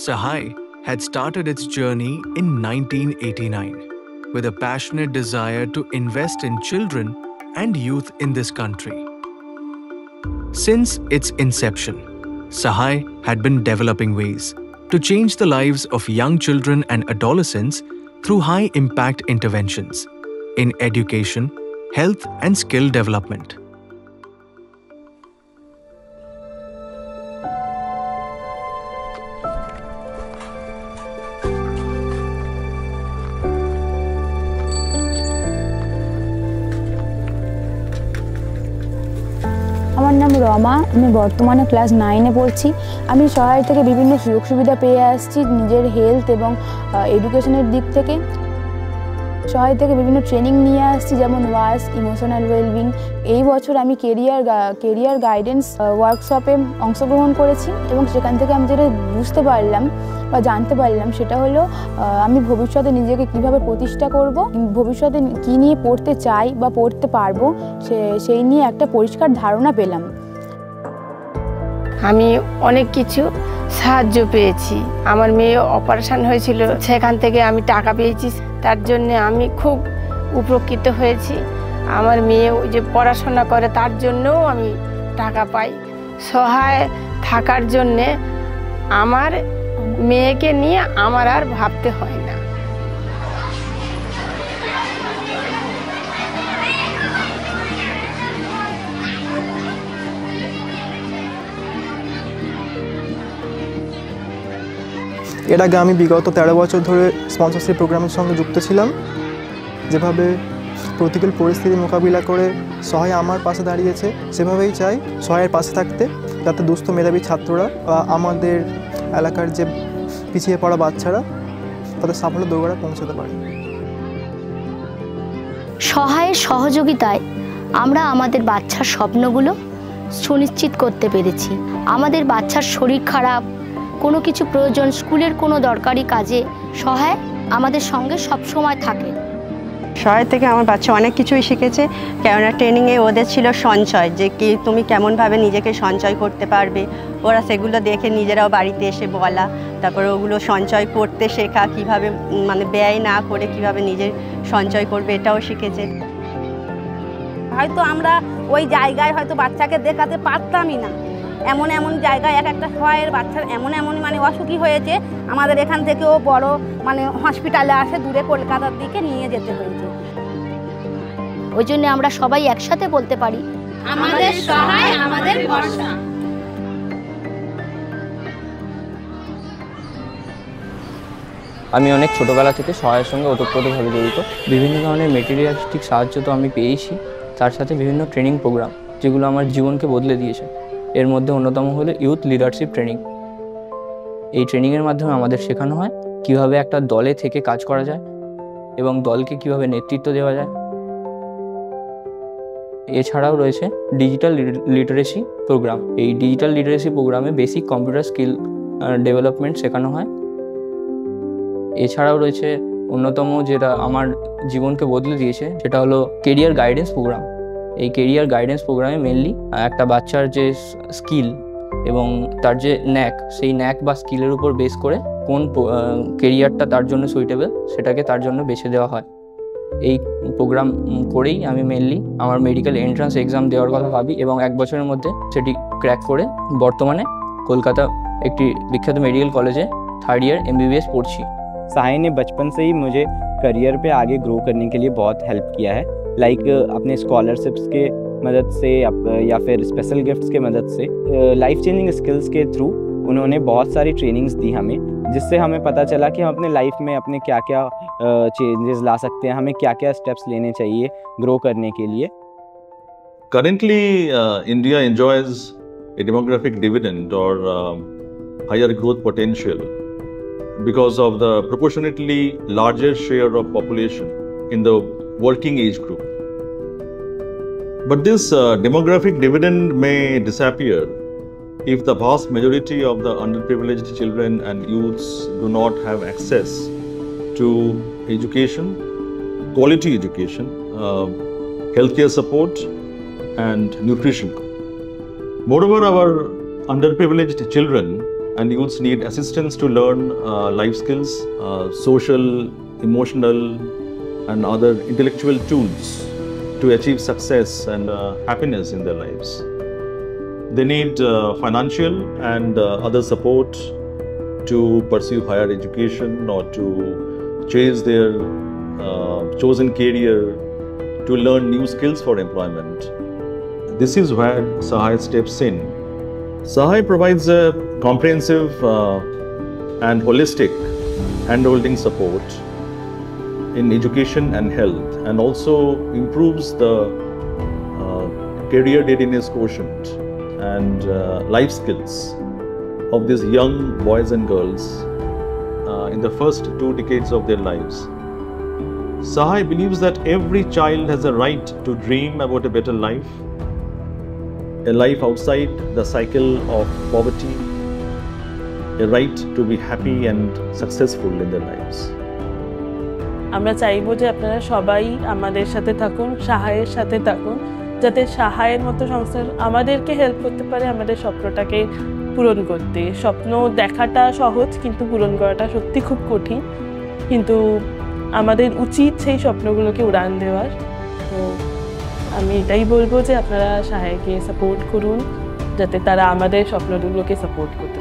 Sahai had started its journey in 1989 with a passionate desire to invest in children and youth in this country. Since its inception, Sahai had been developing ways to change the lives of young children and adolescents through high-impact interventions in education, health and skill development. আমার নাম রমা, আমি বর্তমানে class 9-এ পড়ছি। আমি সহায় থেকে বিভিন্ন সুযোগ সুবিধা পেয়ে আসছি নিজের হেলথ এবং এডুকেশনের দিক থেকে। সহায় থেকে বিভিন্ন ট্রেনিং নিয়ে আসছি, যেমন ওয়াস, ইমোশনাল ওয়েলবিং। এই বছর আমি কেরিয়ার গাইডেন্স ওয়ার্কশপে অংশগ্রহণ করেছি এবং সেখান থেকে আমি যেটা বুঝতে পারলাম বা জানতে পারলাম সেটা হলো আমি ভবিষ্যতে নিজেকে কিভাবে প্রতিষ্ঠা করব, ভবিষ্যতে কী নিয়ে পড়তে চাই বা পড়তে পারবো সেই নিয়ে একটা পরিষ্কার ধারণা পেলাম। আমি অনেক কিছু সাহায্য পেয়েছি। আমার মেয়ে অপারেশন হয়েছিল, সেখান থেকে আমি টাকা পেয়েছি, তার জন্য আমি খুব উপকৃত হয়েছি। আমার মেয়ে ওই যে পড়াশোনা করে তার জন্যও আমি টাকা পাই। সহায় থাকার জন্যে আমার মেয়েকে নিয়ে আমার আর ভাবতে হয় না। এর আগে আমি বিগত 13 বছর ধরে স্পন্সরশিপ প্রোগ্রামের সঙ্গে যুক্ত ছিলাম। যেভাবে প্রতিকূল পরিস্থিতি মোকাবিলা করে সহায় আমার পাশে দাঁড়িয়েছে, সেভাবেই চাই সহায়ের পাশে থাকতে, যাতে দুস্থ মেধাবী ছাত্ররা বা আমাদের এলাকার যে পিছিয়ে পড়া বাচ্চারা তাদের সাফল্য দোরগোড়ায় পৌঁছতে পারে। সহায়ের সহযোগিতায় আমরা আমাদের বাচ্চার স্বপ্নগুলো সুনিশ্চিত করতে পেরেছি। আমাদের বাচ্চার শরীর খারাপ, কোনো কিছু প্রয়োজন, স্কুলের কোনো দরকারি কাজে সহায় আমাদের সঙ্গে সব সময় থাকে। সহায় থেকে আমার বাচ্চা অনেক কিছুই শিখেছে, কেননা ট্রেনিংয়ে ওদের ছিল সঞ্চয়, যে কি তুমি কেমনভাবে নিজেকে সঞ্চয় করতে পারবে। ওরা সেগুলো দেখে নিজেরাও বাড়িতে এসে বলা, তারপরে ওগুলো সঞ্চয় করতে শেখা, কিভাবে মানে ব্যয় না করে কিভাবে নিজের সঞ্চয় করবে, এটাও শিখেছে। হয়তো আমরা ওই জায়গায় হয়তো বাচ্চাকে দেখাতে পারতামই না, এমন এমন জায়গায় এক একটা সহায়ের বাচ্চার এমন মানে অসুখী হয়েছে, আমাদের এখান থেকেও বড় মানে হসপিটালে আসে, দূরে কলকাতার দিকে নিয়ে যেতে হয়েছে। ওই জন্য আমরা সবাই একসাথে বলতে পারি, আমাদের সহায় আমাদের ভরসা। আমি অনেক ছোটোবেলা থেকে সহায়ের সঙ্গে ওতপ্রোতভাবে জড়িত। বিভিন্ন ধরনের মেটেরিয়ালিস্টিক সাহায্য তো আমি পেয়েছি, তার সাথে বিভিন্ন ট্রেনিং প্রোগ্রাম যেগুলো আমার জীবনকে বদলে দিয়েছে। এর মধ্যে অন্যতম হলো ইউথ লিডারশিপ ট্রেনিং। এই ট্রেনিংয়ের মাধ্যমে আমাদের শেখানো হয় কীভাবে একটা দলে থেকে কাজ করা যায় এবং দলকে কীভাবে নেতৃত্ব দেওয়া যায়। এছাড়াও রয়েছে ডিজিটাল লিটারেসি প্রোগ্রাম। এই ডিজিটাল লিটারেসি প্রোগ্রামে বেসিক কম্পিউটার স্কিল ডেভেলপমেন্ট শেখানো হয়। এছাড়াও রয়েছে অন্যতম যেটা আমার জীবনকে বদলে দিয়েছে, সেটা হলো কেরিয়ার গাইডেন্স প্রোগ্রাম। এই কেরিয়ার গাইডেন্স প্রোগ্রামে মেনলি একটা বাচ্চার যে স্কিল এবং তার যে ন্যাক, সেই ন্যাক বা স্কিলের উপর বেস করে কোন কেরিয়ারটা তার জন্য সুইটেবল সেটাকে তার জন্য বেছে দেওয়া হয়। এই প্রোগ্রাম করেই আমি মেনলি আমার মেডিকেল এন্ট্রান্স এক্সাম দেওয়ার কথা ভাবি এবং 1 বছরের মধ্যে সেটি ক্র্যাক করে বর্তমানে কলকাতা একটি বিখ্যাত medical college 3rd year MBBS पढ़ी। सहाय ने बचपन से ही मुझे करियर पे आगे ग्रो करने के लिए बहुत हेल्प किया है। लाइक अपने स्कॉलरशिप्स के मदद से या फिर स्पेशल गिफ्ट्स के मदद से लाइफ चेंजिंग स्किल्स के थ्रू उन्होंने बहुत सारी ट्रेनिंग्स दी हमें, जिससे हमें पता चला कि हम अपने लाइफ में अपने क्या क्या चेंजेस ला सकते हैं, हमें क्या क्या स्टेप्स लेने चाहिए ग्रो करने के लिए। Currently, India enjoys a demographic dividend or higher growth potential because of the proportionately larger share of population in the working age group. But this demographic dividend may disappear if the vast majority of the underprivileged children and youths do not have access to education, quality education, healthcare support and nutrition. Moreover, our underprivileged children and youths need assistance to learn life skills, social, emotional, and other intellectual tools to achieve success and happiness in their lives. They need financial and other support to pursue higher education or to chase their chosen career, to learn new skills for employment. This is where Sahay steps in. Sahay provides a comprehensive and holistic handholding support in education and health, and also improves the career readiness quotient and life skills of these young boys and girls in the first 2 decades of their lives. Sahay believes that every child has a right to dream about a better life, a life outside the cycle of poverty, a right to be happy and successful in their lives. আমরা চাইবো যে আপনারা সবাই আমাদের সাথে থাকুন, সাহায়ের সাথে থাকুন, যাতে সাহায়ের মতো সংস্থা আমাদেরকে হেল্প করতে পারে আমাদের স্বপ্নটাকে পূরণ করতে। স্বপ্ন দেখাটা সহজ, কিন্তু পূরণ করাটা সত্যি খুব কঠিন, কিন্তু আমাদের উচিত সেই স্বপ্নগুলোকে উড়ান দেওয়ার। তো আমি এটাই বলবো যে আপনারা সাহায়কে সাপোর্ট করুন, যাতে তারা আমাদের স্বপ্নগুলোকে সাপোর্ট করতে